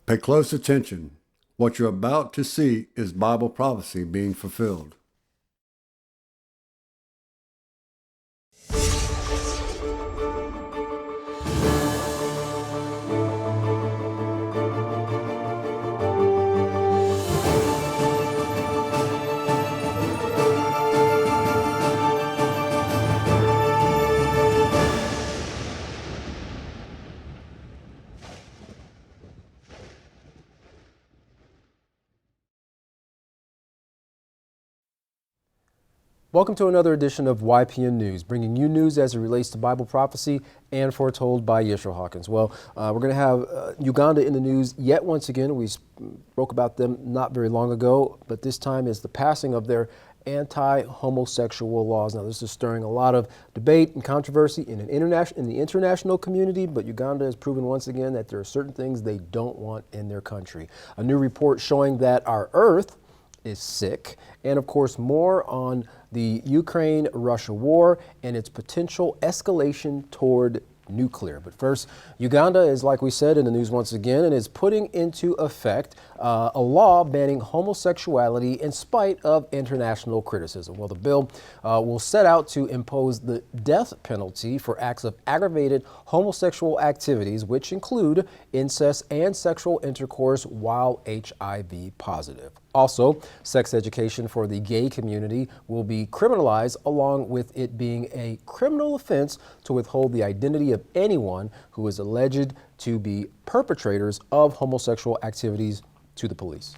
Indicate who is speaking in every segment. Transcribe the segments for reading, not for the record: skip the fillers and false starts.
Speaker 1: Pay close attention. What you're about to see is Bible prophecy being fulfilled.
Speaker 2: Welcome to another edition of YPN News, bringing you news as it relates to Bible prophecy and foretold by Yeshua Hawkins. Well, we're going to have Uganda in the news yet once again. We spoke about them not very long ago, but this time is the passing of their anti-homosexual laws. Now, this is stirring a lot of debate and controversy in the international community, but Uganda has proven once again that there are certain things they don't want in their country. A new report showing that our Earth is sick, and of course more on the Ukraine-Russia war and its potential escalation toward nuclear. But first, Uganda is, like we said, in the news once again, and is putting into effect a law banning homosexuality in spite of international criticism. Well, the bill will set out to impose the death penalty for acts of aggravated homosexual activities, which include incest and sexual intercourse while HIV positive. Also, sex education for the gay community will be criminalized, along with it being a criminal offense to withhold the identity of anyone who is alleged to be perpetrators of homosexual activities to the police.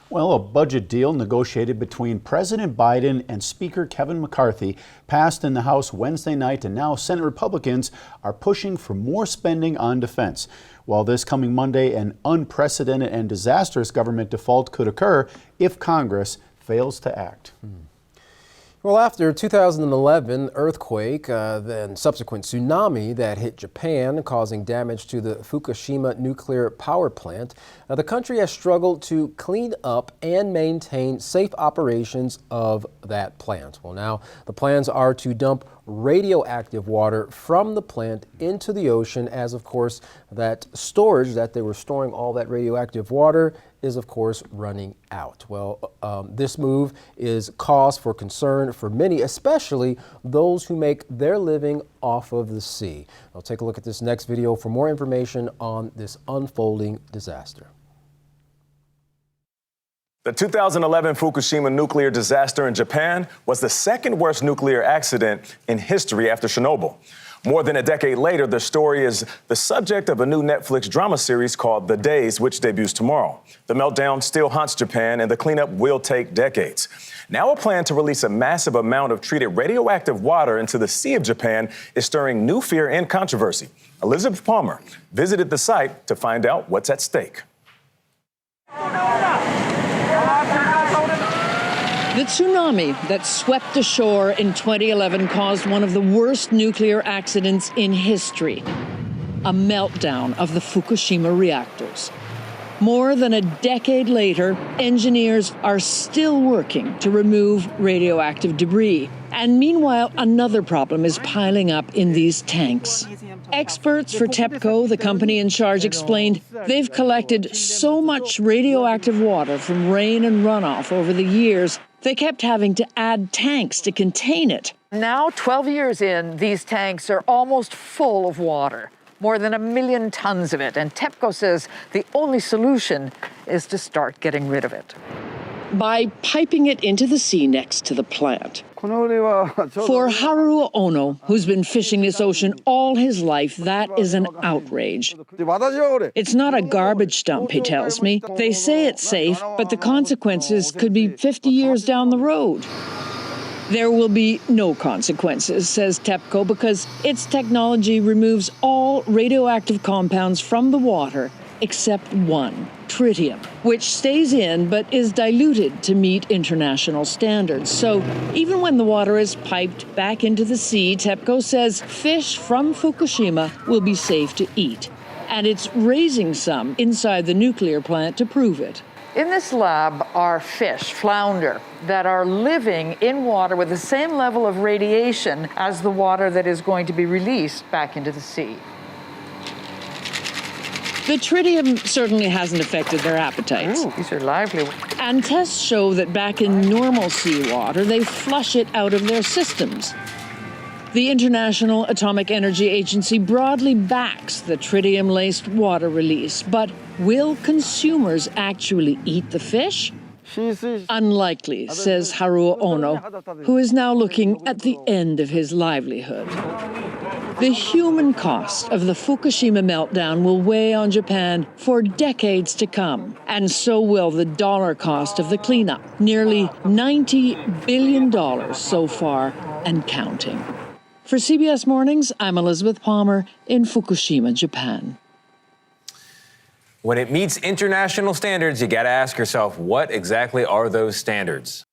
Speaker 3: Well, a budget deal negotiated between President Biden and Speaker Kevin McCarthy passed in the House Wednesday night, and now Senate Republicans are pushing for more spending on defense. While this coming Monday, an unprecedented and disastrous government default could occur if Congress fails to act.
Speaker 2: Well, after 2011 earthquake, then subsequent tsunami that hit Japan, causing damage to the Fukushima nuclear power plant, the country has struggled to clean up and maintain safe operations of that plant. Well, now the plans are to dump radioactive water from the plant into the ocean, as of course that storage that they were storing all that radioactive water is of course running out. Well, this move is cause for concern for many, especially those who make their living off of the sea. I'll take a look at this next video for more information on this unfolding disaster.
Speaker 4: The 2011 Fukushima nuclear disaster in Japan was the second worst nuclear accident in history after Chernobyl. More than a decade later, the story is the subject of a new Netflix drama series called The Days, which debuts tomorrow. The meltdown still haunts Japan, and the cleanup will take decades. Now a plan to release a massive amount of treated radioactive water into the Sea of Japan is stirring new fear and controversy. Elizabeth Palmer visited the site to find out what's at stake.
Speaker 5: The tsunami that swept ashore in 2011 caused one of the worst nuclear accidents in history, a meltdown of the Fukushima reactors. More than a decade later, engineers are still working to remove radioactive debris. And meanwhile, another problem is piling up in these tanks. Experts for TEPCO, the company in charge, explained they've collected so much radioactive water from rain and runoff over the years, they kept having to add tanks to contain it.
Speaker 6: Now, 12 years in, these tanks are almost full of water, more than 1 million tons of it. And TEPCO says the only solution is to start getting rid of it.
Speaker 5: By piping it into the sea next to the plant. For Haru Ono, who's been fishing this ocean all his life, that is an outrage. It's not a garbage dump, he tells me. They say it's safe, but the consequences could be 50 years down the road. There will be no consequences, says TEPCO, because its technology removes all radioactive compounds from the water except one, tritium, which stays in but is diluted to meet international standards. So even when the water is piped back into the sea, TEPCO says fish from Fukushima will be safe to eat. And it's raising some inside the nuclear plant to prove it.
Speaker 6: In this lab are fish, flounder, that are living in water with the same level of radiation as the water that is going to be released back into the sea.
Speaker 5: The tritium certainly hasn't affected their appetites.
Speaker 6: Ooh, these are lively.
Speaker 5: And tests show that back in normal seawater, they flush it out of their systems. The International Atomic Energy Agency broadly backs the tritium-laced water release, but will consumers actually eat the fish? Unlikely, says Haruo Ono, who is now looking at the end of his livelihood. The human cost of the Fukushima meltdown will weigh on Japan for decades to come, and so will the dollar cost of the cleanup, nearly $90 billion so far and counting. For CBS Mornings, I'm Elizabeth Palmer in Fukushima, Japan.
Speaker 7: When it meets international standards, you got to ask yourself, what exactly are those standards?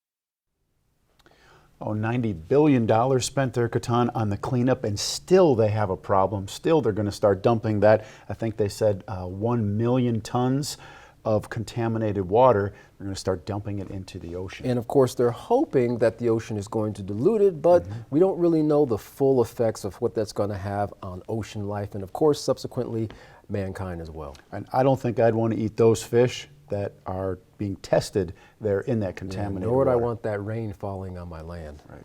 Speaker 3: $90 billion spent there, Katan, on the cleanup, and still they have a problem. Still, they're going to start dumping that. I think they said 1 million tons of contaminated water. They're going to start dumping it into the ocean.
Speaker 2: And of course, they're hoping that the ocean is going to dilute it, but we don't really know the full effects of what that's going to have on ocean life and, of course, subsequently, mankind as well.
Speaker 3: And I don't think I'd want to eat those fish that are being tested there in that contaminated
Speaker 2: nor would
Speaker 3: water.
Speaker 2: I want that rain falling on my land.
Speaker 3: Right.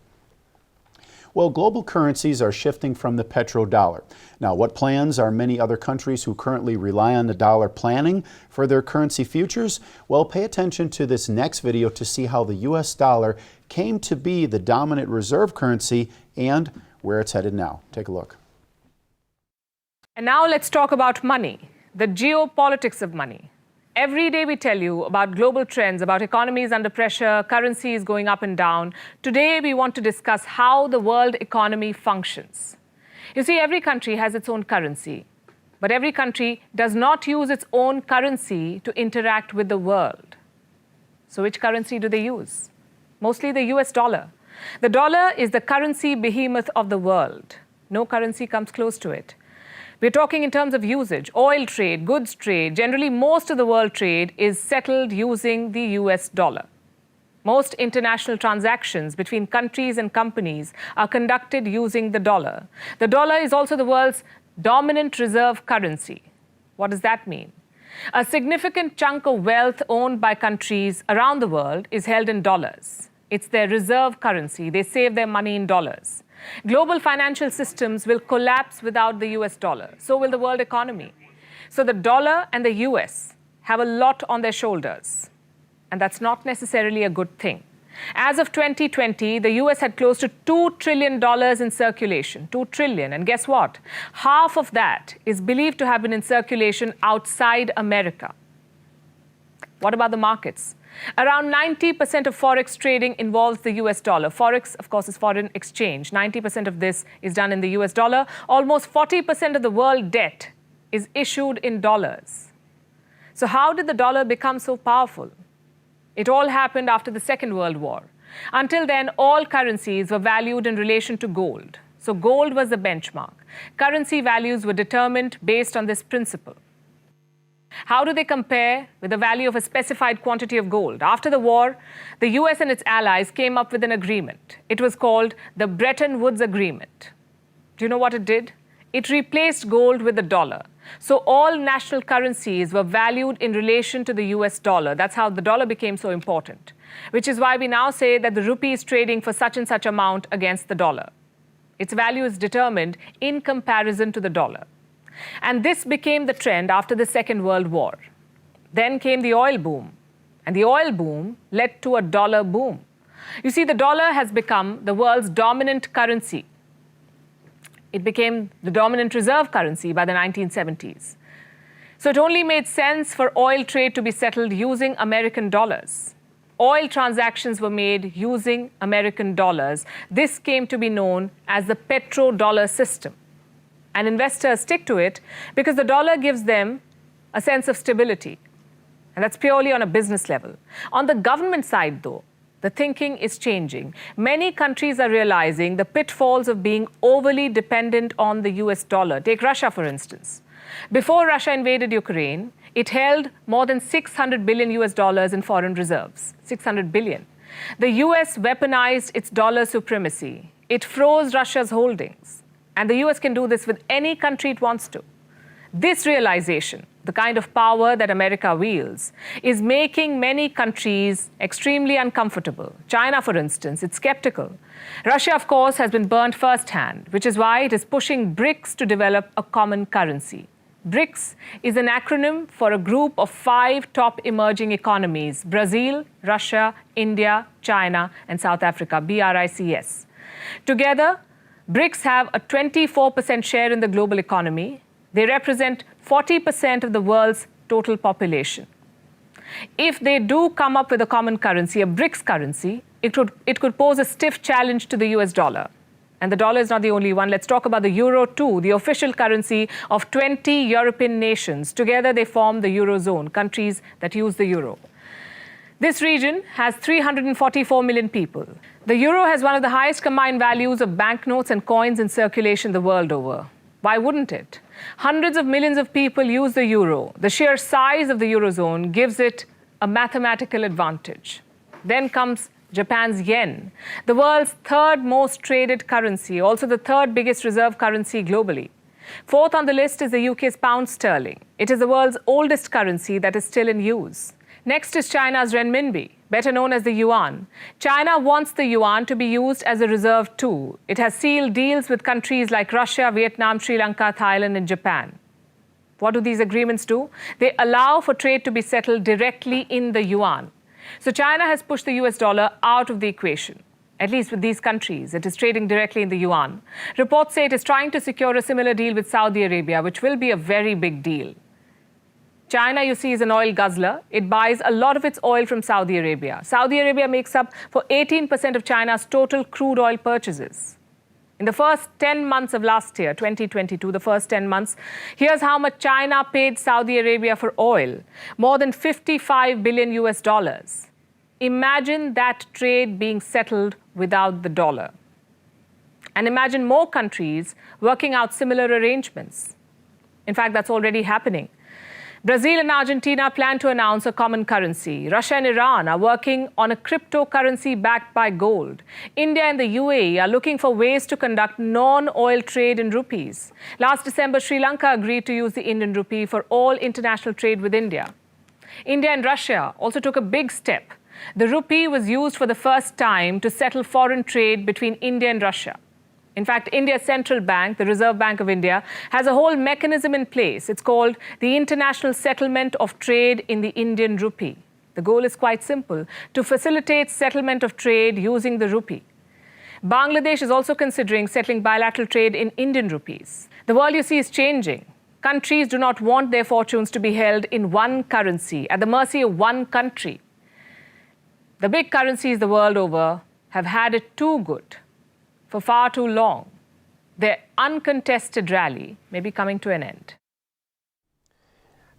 Speaker 3: Well, global currencies are shifting from the petrodollar. Now, what plans are many other countries who currently rely on the dollar planning for their currency futures? Well, pay attention to this next video to see how the U.S. dollar came to be the dominant reserve currency and where it's headed now. Take a look.
Speaker 8: And now let's talk about money, the geopolitics of money. Every day we tell you about global trends, about economies under pressure, currencies going up and down. Today we want to discuss how the world economy functions. You see, every country has its own currency, but every country does not use its own currency to interact with the world. So which currency do they use? Mostly the US dollar. The dollar is the currency behemoth of the world. No currency comes close to it. We're talking in terms of usage, oil trade, goods trade. Generally, most of the world trade is settled using the US dollar. Most international transactions between countries and companies are conducted using the dollar. The dollar is also the world's dominant reserve currency. What does that mean? A significant chunk of wealth owned by countries around the world is held in dollars. It's their reserve currency. They save their money in dollars. Global financial systems will collapse without the US dollar. So will the world economy. So the dollar and the US have a lot on their shoulders. And that's not necessarily a good thing. As of 2020, the US had close to $2 trillion in circulation. $2 trillion. And guess what? Half of that is believed to have been in circulation outside America. What about the markets? Around 90% of forex trading involves the US dollar. Forex, of course, is foreign exchange. 90% of this is done in the US dollar. Almost 40% of the world debt is issued in dollars. So how did the dollar become so powerful? It all happened after the Second World War. Until then, all currencies were valued in relation to gold. So gold was the benchmark. Currency values were determined based on this principle. How do they compare with the value of a specified quantity of gold? After the war, the US and its allies came up with an agreement. It was called the Bretton Woods Agreement. Do you know what it did? It replaced gold with the dollar. So all national currencies were valued in relation to the US dollar. That's how the dollar became so important, which is why we now say that the rupee is trading for such and such amount against the dollar. Its value is determined in comparison to the dollar. And this became the trend after the Second World War. Then came the oil boom. And the oil boom led to a dollar boom. You see, the dollar has become the world's dominant currency. It became the dominant reserve currency by the 1970s. So it only made sense for oil trade to be settled using American dollars. Oil transactions were made using American dollars. This came to be known as the petrodollar system. And investors stick to it because the dollar gives them a sense of stability. And that's purely on a business level. On the government side, though, the thinking is changing. Many countries are realizing the pitfalls of being overly dependent on the US dollar. Take Russia, for instance. Before Russia invaded Ukraine, it held more than $600 billion in foreign reserves. 600 billion. The US weaponized its dollar supremacy. It froze Russia's holdings. And the US can do this with any country it wants to. This realization, the kind of power that America wields, is making many countries extremely uncomfortable. China, for instance, it's skeptical. Russia, of course, has been burnt firsthand, which is why it is pushing BRICS to develop a common currency. BRICS is an acronym for a group of 5 top emerging economies: Brazil, Russia, India, China, and South Africa, BRICS. Together, BRICS have a 24% share in the global economy. They represent 40% of the world's total population. If they do come up with a common currency, a BRICS currency, it could pose a stiff challenge to the US dollar. And the dollar is not the only one. Let's talk about the euro too, the official currency of 20 European nations. Together they form the Eurozone, countries that use the euro. This region has 344 million people. The euro has one of the highest combined values of banknotes and coins in circulation the world over. Why wouldn't it? Hundreds of millions of people use the euro. The sheer size of the Eurozone gives it a mathematical advantage. Then comes Japan's yen, the world's 3rd most traded currency, also the 3rd biggest reserve currency globally. 4th on the list is the UK's pound sterling. It is the world's oldest currency that is still in use. Next is China's renminbi, better known as the yuan. China wants the yuan to be used as a reserve too. It has sealed deals with countries like Russia, Vietnam, Sri Lanka, Thailand, and Japan. What do these agreements do? They allow for trade to be settled directly in the yuan. So China has pushed the US dollar out of the equation. At least with these countries, it is trading directly in the yuan. Reports say it is trying to secure a similar deal with Saudi Arabia, which will be a very big deal. China, you see, is an oil guzzler. It buys a lot of its oil from Saudi Arabia. Saudi Arabia makes up for 18% of China's total crude oil purchases. In the first 10 months of last year, 2022, the first 10 months, here's how much China paid Saudi Arabia for oil: more than 55 billion US dollars. Imagine that trade being settled without the dollar. And imagine more countries working out similar arrangements. In fact, that's already happening. Brazil and Argentina plan to announce a common currency. Russia and Iran are working on a cryptocurrency backed by gold. India and the UAE are looking for ways to conduct non-oil trade in rupees. Last December, Sri Lanka agreed to use the Indian rupee for all international trade with India. India and Russia also took a big step. The rupee was used for the first time to settle foreign trade between India and Russia. In fact, India's central bank, the Reserve Bank of India, has a whole mechanism in place. It's called the International Settlement of Trade in the Indian Rupee. The goal is quite simple: to facilitate settlement of trade using the rupee. Bangladesh is also considering settling bilateral trade in Indian rupees. The world, you see, is changing. Countries do not want their fortunes to be held in one currency, at the mercy of one country. The big currencies the world over have had it too good for far too long. Their uncontested rally may be coming to an end.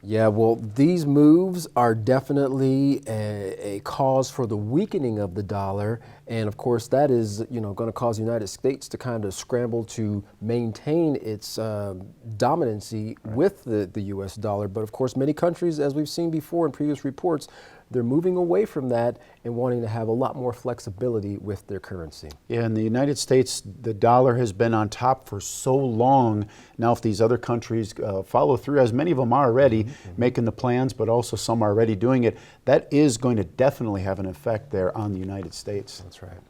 Speaker 2: Yeah, well, these moves are definitely a cause for the weakening of the dollar. And of course, that is, going to cause the United States to kind of scramble to maintain its dominancy with the US dollar. But of course, many countries, as we've seen before in previous reports, they're moving away from that and wanting to have a lot more flexibility with their currency.
Speaker 3: Yeah, in the United States, the dollar has been on top for so long. Now, if these other countries follow through, as many of them are already making the plans, but also some are already doing it, that is going to definitely have an effect there on the United States.
Speaker 2: That's right.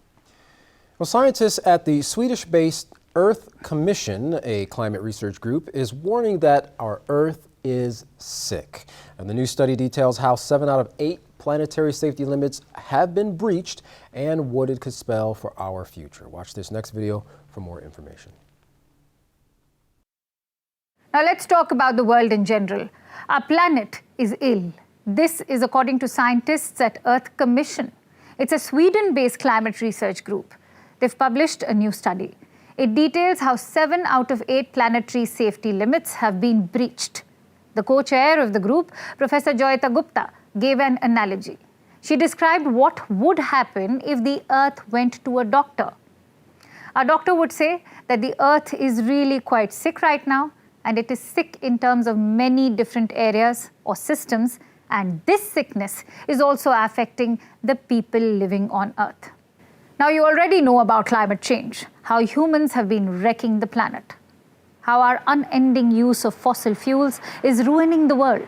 Speaker 2: Well, scientists at the Swedish-based Earth Commission, a climate research group, is warning that our Earth is sick. And the new study details how 7 out of 8 planetary safety limits have been breached and what it could spell for our future. Watch this next video for more information.
Speaker 9: Now let's talk about the world in general. Our planet is ill. This is according to scientists at Earth Commission. It's a Sweden-based climate research group. They've published a new study. It details how 7 out of 8 planetary safety limits have been breached. The co-chair of the group, Professor Joyita Gupta, gave an analogy. She described what would happen if the Earth went to a doctor. A doctor would say that the Earth is really quite sick right now, and it is sick in terms of many different areas or systems, and this sickness is also affecting the people living on Earth. Now, you already know about climate change, how humans have been wrecking the planet. how our unending use of fossil fuels is ruining the world.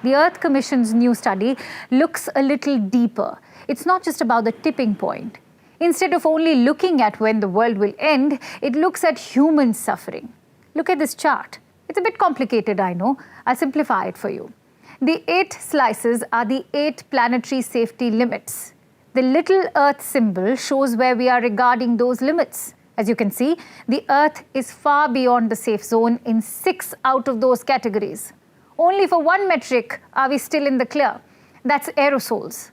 Speaker 9: The Earth Commission's new study looks a little deeper. It's not just about the tipping point. Instead of only looking at when the world will end, it looks at human suffering. Look at this chart. It's a bit complicated, I know. I'll simplify it for you. The 8 slices are the 8 planetary safety limits. The little Earth symbol shows where we are regarding those limits. As you can see, the Earth is far beyond the safe zone in 6 out of those categories. Only for one metric are we still in the clear. That's aerosols.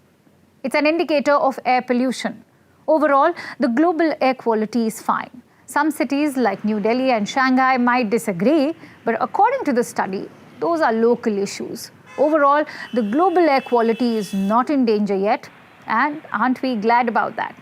Speaker 9: It's an indicator of air pollution. Overall, the global air quality is fine. Some cities like New Delhi and Shanghai might disagree, but according to the study, those are local issues. Overall, the global air quality is not in danger yet, and aren't we glad about that?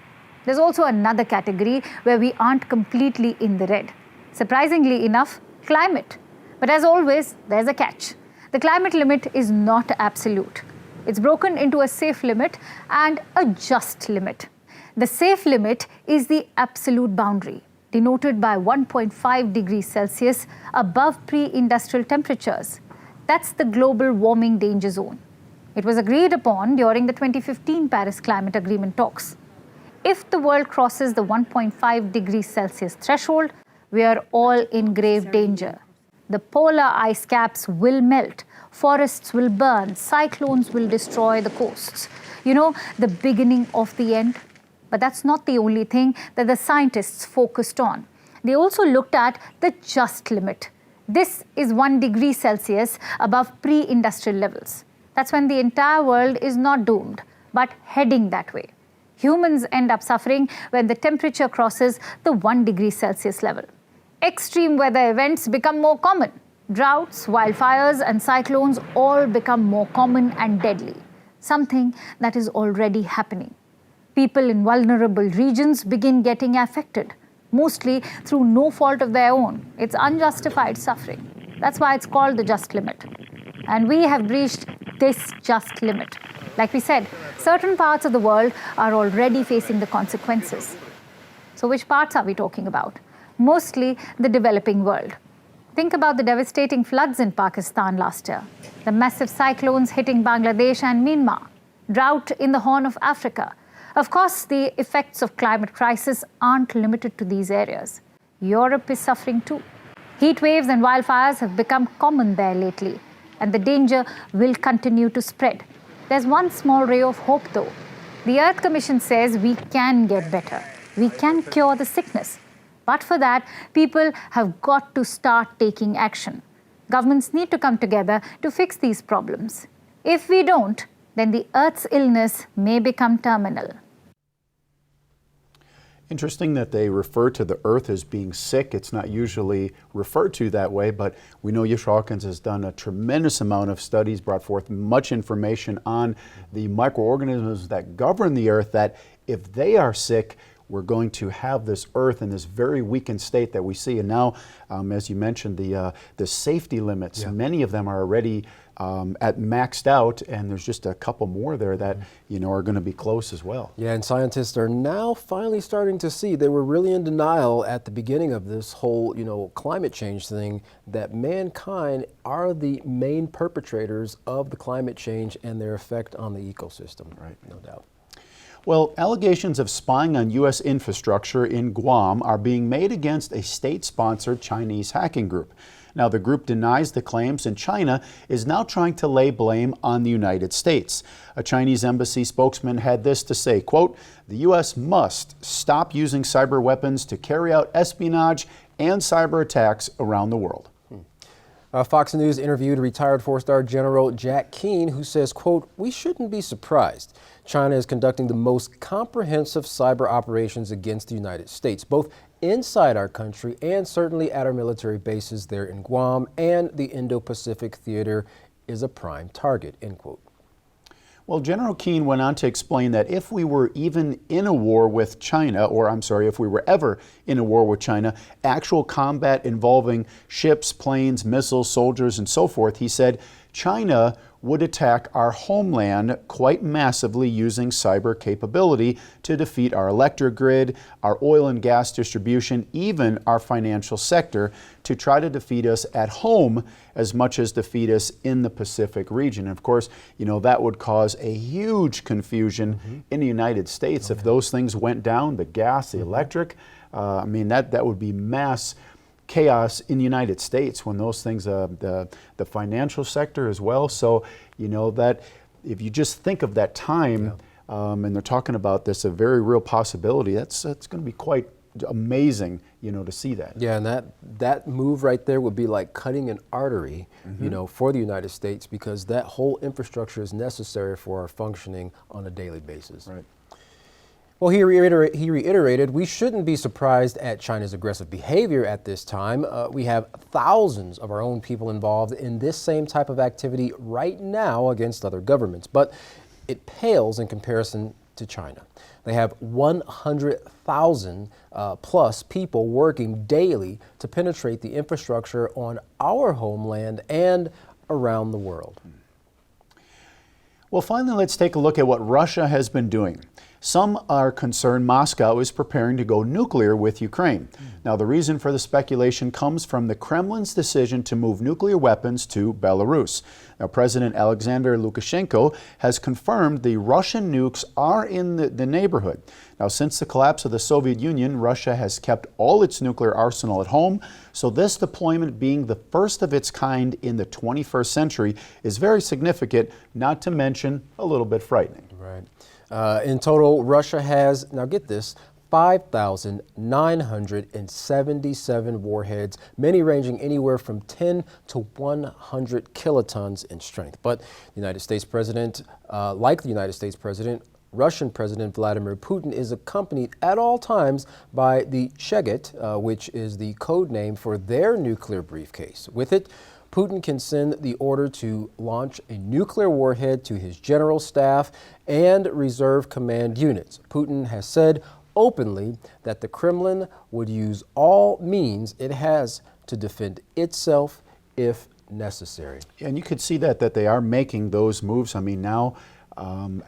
Speaker 9: There's also another category where we aren't completely in the red. Surprisingly enough, climate. But as always, there's a catch. The climate limit is not absolute. It's broken into a safe limit and a just limit. The safe limit is the absolute boundary, denoted by 1.5 degrees Celsius above pre-industrial temperatures. That's the global warming danger zone. It was agreed upon during the 2015 Paris Climate Agreement talks. If the world crosses the 1.5 degrees Celsius threshold, we are all in grave danger. The polar ice caps will melt, forests will burn, cyclones will destroy the coasts. You know, the beginning of the end. But that's not the only thing that the scientists focused on. They also looked at the just limit. This is 1 degree Celsius above pre-industrial levels. That's when the entire world is not doomed, but heading that way. Humans end up suffering when the temperature crosses the 1 degree Celsius level. Extreme weather events become more common. Droughts, wildfires, and cyclones all become more common and deadly, something that is already happening. People in vulnerable regions begin getting affected, mostly through no fault of their own. It's unjustified suffering. That's why it's called the just limit. And we have breached this just limit. Like we said, certain parts of the world are already facing the consequences. So which parts are we talking about? Mostly the developing world. Think about the devastating floods in Pakistan last year, the massive cyclones hitting Bangladesh and Myanmar, drought in the Horn of Africa. Of course, the effects of climate crisis aren't limited to these areas. Europe is suffering too. Heat waves and wildfires have become common there lately, and the danger will continue to spread. There's one small ray of hope though. The Earth Commission says we can get better. We can cure the sickness. But for that, people have got to start taking action. Governments need to come together to fix these problems. If we don't, then the Earth's illness may become terminal.
Speaker 3: Interesting that they refer to the Earth as being sick. It's not usually referred to that way, but we know Yeshua Hawkins has done a tremendous amount of studies, brought forth much information on the microorganisms that govern the Earth, that if they are sick, we're going to have this Earth in this very weakened state that we see. And now, as you mentioned, the safety limits, many of them are already at maxed out, and there's just a couple more there that are going to be close as well.
Speaker 2: Yeah, and scientists are now finally starting to see, they were really in denial at the beginning of this whole climate change thing, that mankind are the main perpetrators of the climate change and their effect on the ecosystem. Right, no doubt.
Speaker 3: Well, allegations of spying on U.S. infrastructure in Guam are being made against a state-sponsored Chinese hacking group. Now, the group denies the claims, and China is now trying to lay blame on the United States. A Chinese embassy spokesman had this to say, quote, "The U.S. must stop using cyber weapons to carry out espionage and cyber attacks around the world."
Speaker 2: Fox News interviewed retired four-star General Jack Keane, who says, quote, "We shouldn't be surprised. China is conducting the most comprehensive cyber operations against the United States, both inside our country and certainly at our military bases there in Guam, and the Indo-Pacific theater is a prime target," end quote.
Speaker 3: Well, General Keane went on to explain that if we were even in a war with China, if we were ever in a war with China, actual combat involving ships, planes, missiles, soldiers, and so forth, he said, China would attack our homeland quite massively using cyber capability to defeat our electric grid, our oil and gas distribution, even our financial sector, to try to defeat us at home as much as defeat us in the Pacific region. And of course, that would cause a huge confusion in the United States if those things went down, the gas, the electric. That would be mass chaos in the United States when those things, the financial sector as well. So, that if you just think of that time, and they're talking about this, a very real possibility, that's going to be quite amazing, to see that.
Speaker 2: Yeah, and that move right there would be like cutting an artery, for the United States, because that whole infrastructure is necessary for our functioning on a daily basis.
Speaker 3: Right.
Speaker 2: Well, he reiterated, we shouldn't be surprised at China's aggressive behavior at this time. We have thousands of our own people involved in this same type of activity right now against other governments, but it pales in comparison to China. They have 100,000 plus people working daily to penetrate the infrastructure on our homeland and around the world.
Speaker 3: Well, finally, let's take a look at what Russia has been doing. Some are concerned Moscow is preparing to go nuclear with Ukraine. Now, the reason for the speculation comes from the Kremlin's decision to move nuclear weapons to Belarus. Now, President Alexander Lukashenko has confirmed the Russian nukes are in the neighborhood. Now, since the collapse of the Soviet Union, Russia has kept all its nuclear arsenal at home, so this deployment, being the first of its kind in the 21st century, is very significant, not to mention a little bit frightening.
Speaker 2: Right. In total, Russia has, now get this, 5,977 warheads, many ranging anywhere from 10 to 100 kilotons in strength. But the United States President, Russian President Vladimir Putin is accompanied at all times by the Sheget, which is the code name for their nuclear briefcase. With it, Putin can send the order to launch a nuclear warhead to his general staff and reserve command units. Putin has said openly that the Kremlin would use all means it has to defend itself if necessary.
Speaker 3: And you could see that they are making those moves. Now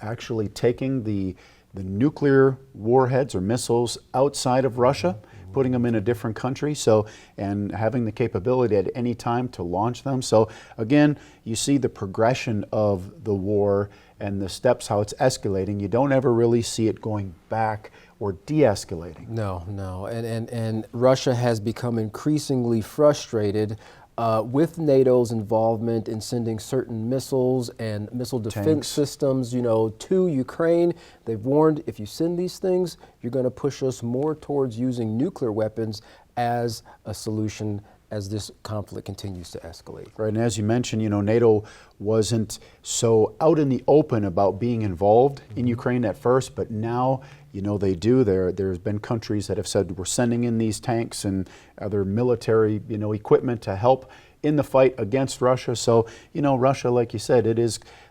Speaker 3: actually taking the nuclear warheads or missiles outside of Russia, putting them in a different country, and having the capability at any time to launch them. So again, you see the progression of the war and the steps, how it's escalating. You don't ever really see it going back or de-escalating.
Speaker 2: No. And Russia has become increasingly frustrated with NATO's involvement in sending certain missiles and missile defense systems, to Ukraine. They've warned, if you send these things, you're going to push us more towards using nuclear weapons as a solution as this conflict continues to escalate.
Speaker 3: Right, and as you mentioned, NATO wasn't so out in the open about being involved in Ukraine at first, but now, they do. There's been countries that have said we're sending in these tanks and other military, equipment to help in the fight against Russia. So, Russia, like you said,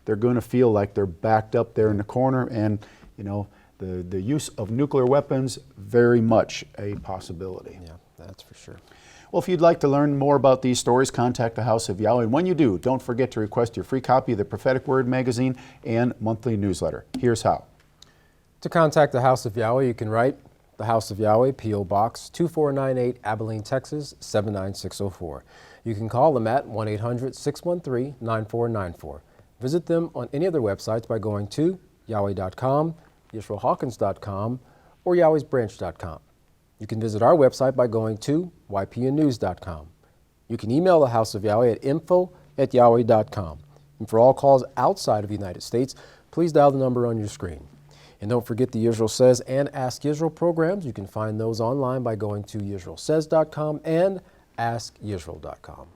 Speaker 3: they're going to feel like they're backed up there in the corner, and, the use of nuclear weapons, very much a possibility.
Speaker 2: Yeah, that's for sure.
Speaker 3: Well, if you'd like to learn more about these stories, contact the House of Yahweh. And when you do, don't forget to request your free copy of the Prophetic Word magazine and monthly newsletter. Here's how.
Speaker 2: To contact the House of Yahweh, you can write the House of Yahweh, P.O. Box 2498, Abilene, Texas 79604. You can call them at 1-800-613-9494. Visit them on any of their websites by going to Yahweh.com, YisraelHawkins.com, or Yahweh'sBranch.com. You can visit our website by going to YPNnews.com. You can email the House of Yahweh at info@yahweh.com. And for all calls outside of the United States, please dial the number on your screen. And don't forget the Yisrael Says and Ask Yisrael programs. You can find those online by going to YisraelSays.com and AskYisrael.com.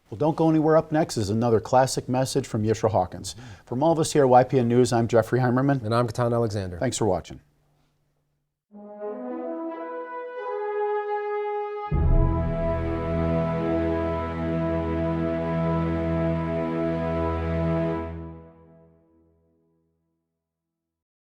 Speaker 3: Well, don't go anywhere. Up next is another classic message from Yisrael Hawkins. From all of us here at YPN News, I'm Jeffrey Heimerman.
Speaker 2: And I'm Katan Alexander.
Speaker 3: Thanks for watching.